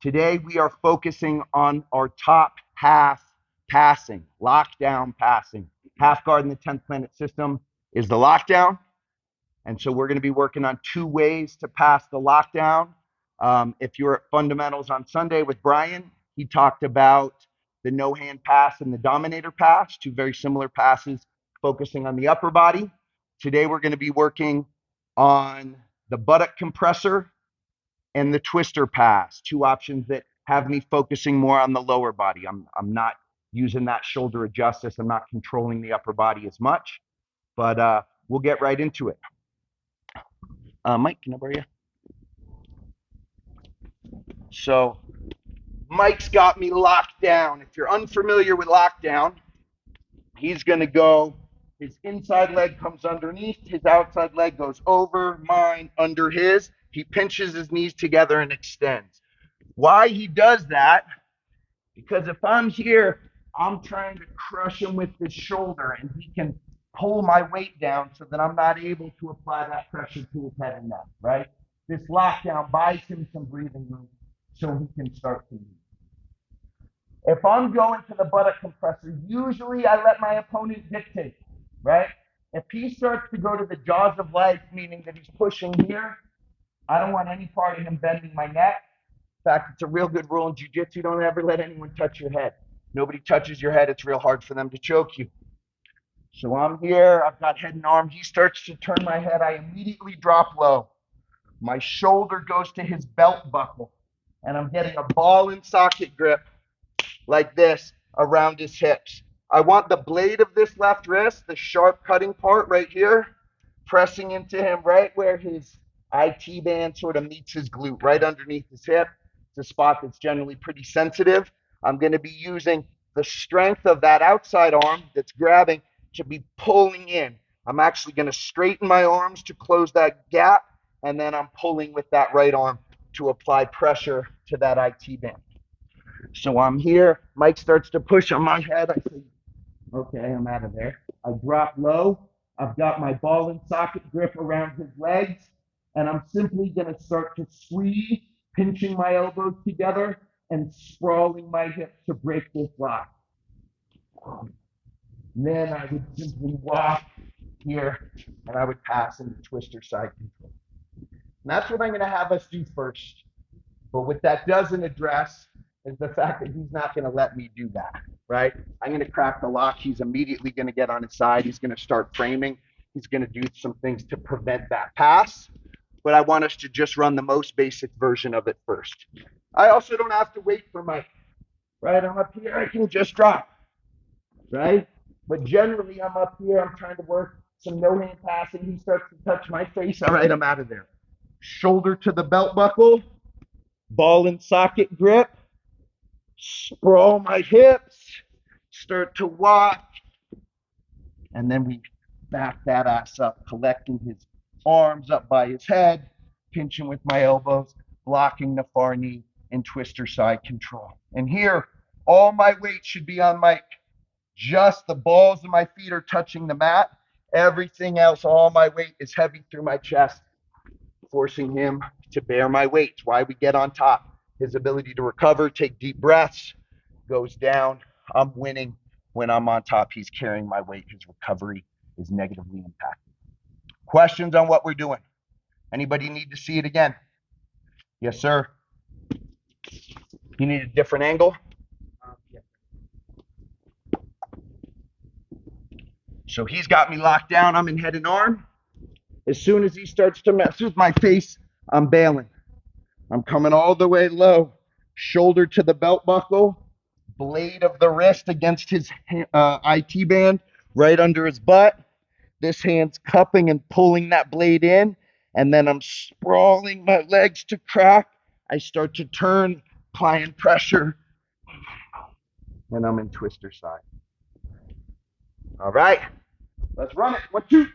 Today we are focusing on our top half passing, lockdown passing. Half guard in the 10th planet system is the lockdown. And so we're going to be working on 2 ways to pass the lockdown. If you're at fundamentals on Sunday with Brian, he talked about the no hand pass and the dominator pass, 2 very similar passes focusing on the upper body. Today we're going to be working on the buttock compressor and the twister pass, 2 options that have me focusing more on the lower body. I'm not using that shoulder of justice. I'm not controlling the upper body as much, but we'll get right into it. Mike, can I borrow you? So Mike's got me locked down. If you're unfamiliar with lockdown, he's going to go, his inside leg comes underneath, his outside leg goes over, mine under his. He pinches his knees together and extends. Why he does that? Because if I'm here, I'm trying to crush him with his shoulder, and he can pull my weight down so that I'm not able to apply that pressure to his head and neck, right? This lockdown buys him some breathing room so he can start to move. If I'm going to the buttock compressor, usually I let my opponent dictate, right? If he starts to go to the jaws of life, meaning that he's pushing here, I don't want any part of him bending my neck. In fact, it's a real good rule in jiu-jitsu. Don't ever let anyone touch your head. Nobody touches your head. It's real hard for them to choke you. So I'm here. I've got head and arm. He starts to turn my head. I immediately drop low. My shoulder goes to his belt buckle, and I'm getting a ball and socket grip like this around his hips. I want the blade of this left wrist, the sharp cutting part right here, pressing into him right where his IT band sort of meets his glute, right underneath his hip. It's a spot that's generally pretty sensitive. I'm going to be using the strength of that outside arm that's grabbing to be pulling in. I'm actually going to straighten my arms to close that gap, and then I'm pulling with that right arm to apply pressure to that IT band. So I'm here. Mike starts to push on my head. I say, okay, I'm out of there. I drop low. I've got my ball and socket grip around his legs, and I'm simply going to start to squeeze, pinching my elbows together and sprawling my hips to break this lock. And then I would simply walk here, and I would pass into twister side control. And that's what I'm going to have us do first. But what that doesn't address is the fact that he's not going to let me do that, right? I'm going to crack the lock. He's immediately going to get on his side. He's going to start framing. He's going to do some things to prevent that pass. But I want us to just run the most basic version of it first. I also don't have to wait for Mike, right? I'm up here. I can just drop, right? But generally, I'm up here. I'm trying to work some no-hand passing. He starts to touch my face. All right, I'm out of there. Shoulder to the belt buckle, ball and socket grip, sprawl my hips, start to walk, and then we back that ass up, collecting his arms up by his head, pinching with my elbows, blocking the far knee in twister side control. And here, all my weight should be on Mike. Just the balls of my feet are touching the mat. Everything else, all my weight is heavy through my chest, forcing him to bear my weight. It's why we get on top. His ability to recover, take deep breaths, goes down. I'm winning when I'm on top. He's carrying my weight. His recovery is negatively impacted. Questions on what we're doing? Anybody need to see it again? Yes, sir. You need a different angle? Yeah. So he's got me locked down. I'm in head and arm. As soon as he starts to mess with my face, I'm bailing. I'm coming all the way low, shoulder to the belt buckle, blade of the wrist against his IT band, right under his butt. This hand's cupping and pulling that blade in, and then I'm sprawling my legs to crack. I start to turn, applying pressure, and I'm in twister side. All right, let's run it. 1, 2.